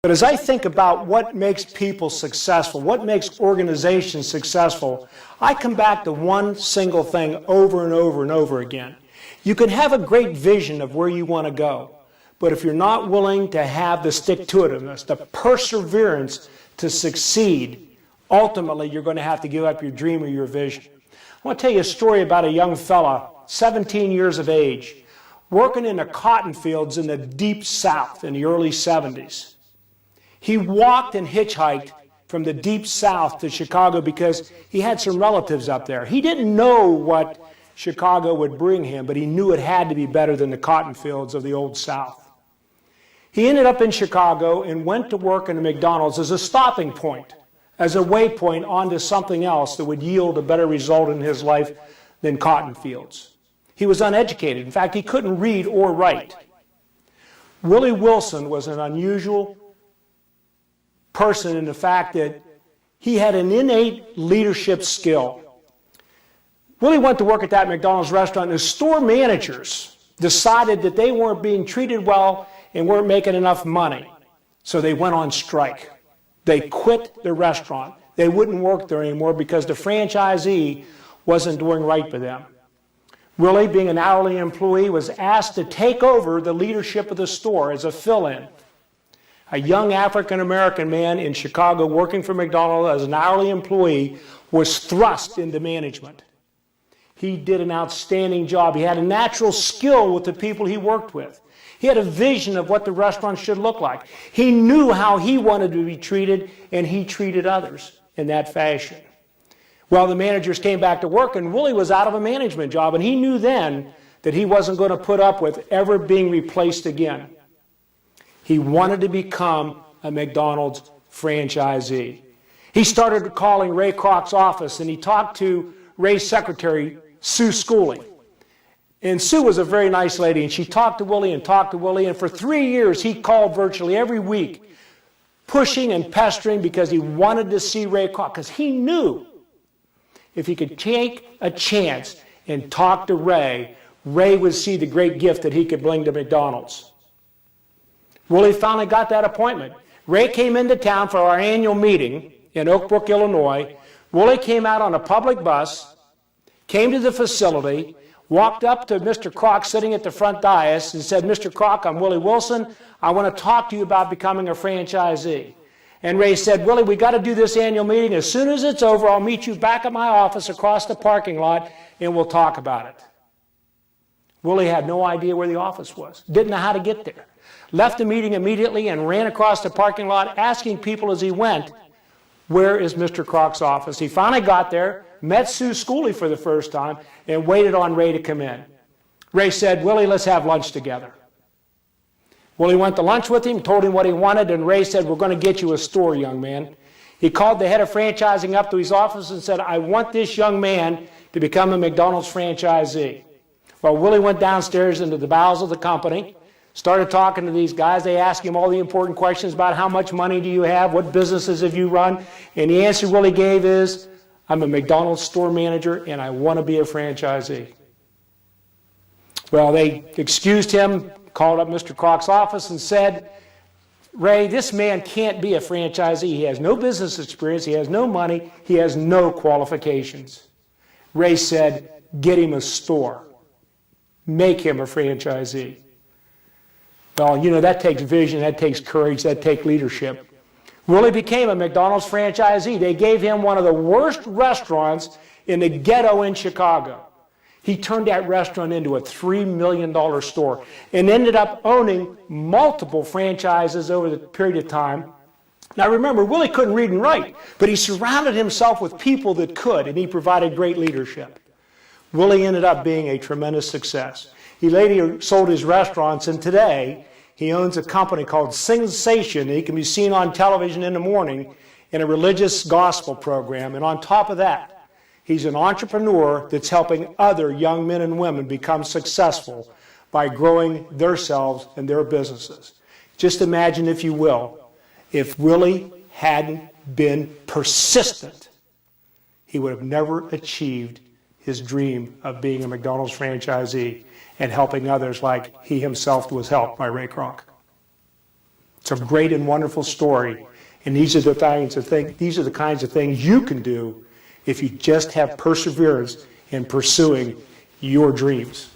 But as I think about what makes people successful, what makes organizations successful, I come back to one single thing over and over and over again. You can have a great vision of where you want to go, but if you're not willing to have the stick-to-itiveness, the perseverance to succeed, ultimately you're going to have to give up your dream or your vision. I want to tell you a story about a young fella, 17 years of age, working in the cotton fields in the deep South in the early 70s. He walked and hitchhiked from the deep South to Chicago because he had some relatives up there. He didn't know what Chicago would bring him, but he knew it had to be better than the cotton fields of the old South. He ended up in Chicago and went to work in a McDonald's as a stopping point, as a waypoint onto something else that would yield a better result in his life than cotton fields. He was uneducated. In fact, he couldn't read or write. Willie Wilson was an unusual person in the fact that he had an innate leadership skill. Willie went to work at that McDonald's restaurant, and the store managers decided that they weren't being treated well and weren't making enough money. So they went on strike. They quit the restaurant. They wouldn't work there anymore because the franchisee wasn't doing right for them. Willie, being an hourly employee, was asked to take over the leadership of the store as a fill-in. A young African-American man in Chicago working for McDonald's as an hourly employee was thrust into management. He did an outstanding job. He had a natural skill with the people he worked with. He had a vision of what the restaurant should look like. He knew how he wanted to be treated, and he treated others in that fashion. Well, the managers came back to work, and Willie was out of a management job, and he knew then that he wasn't going to put up with ever being replaced again. He wanted to become a McDonald's franchisee. He started calling Ray Kroc's office, and he talked to Ray's secretary, Sue Schooley. And Sue was a very nice lady, and she talked to Willie, and for 3 years he called virtually every week, pushing and pestering because he wanted to see Ray Kroc, because he knew if he could take a chance and talk to Ray, Ray would see the great gift that he could bring to McDonald's. Willie finally got that appointment. Ray came into town for our annual meeting in Oak Brook, Illinois. Willie came out on a public bus, came to the facility, walked up to Mr. Kroc sitting at the front dais and said, "Mr. Kroc, I'm Willie Wilson. I want to talk to you about becoming a franchisee." And Ray said, "Willie, we got to do this annual meeting. As soon as it's over, I'll meet you back at my office across the parking lot and we'll talk about it." Willie had no idea where the office was, didn't know how to get there. Left the meeting immediately and ran across the parking lot asking people as he went, "Where is Mr. Kroc's office?" He finally got there, met Sue Schooley for the first time, and waited on Ray to come in. Ray said, "Willie, let's have lunch together." Willie went to lunch with him, told him what he wanted, and Ray said, "We're going to get you a store, young man." He called the head of franchising up to his office and said, "I want this young man to become a McDonald's franchisee." Well, Willie went downstairs into the bowels of the company, started talking to these guys. They asked him all the important questions about how much money do you have, what businesses have you run, and the answer Willie gave is, "I'm a McDonald's store manager and I want to be a franchisee." Well, they excused him, called up Mr. Kroc's office and said, "Ray, this man can't be a franchisee. He has no business experience, he has no money, he has no qualifications." Ray said, "Get him a store. Make him a franchisee." Well, you know, that takes vision, that takes courage, that takes leadership. Willie became a McDonald's franchisee. They gave him one of the worst restaurants in the ghetto in Chicago. He turned that restaurant into a $3 million store and ended up owning multiple franchises over the period of time. Now remember, Willie couldn't read and write, but he surrounded himself with people that could, and he provided great leadership. Willie ended up being a tremendous success. He later sold his restaurants, and today he owns a company called Sensation. He can be seen on television in the morning in a religious gospel program. And on top of that, he's an entrepreneur that's helping other young men and women become successful by growing themselves and their businesses. Just imagine, if you will, if Willie hadn't been persistent, he would have never achieved his dream of being a McDonald's franchisee and helping others like he himself was helped by Ray Kroc. It's a great and wonderful story. And these are the kinds of things you can do if you just have perseverance in pursuing your dreams.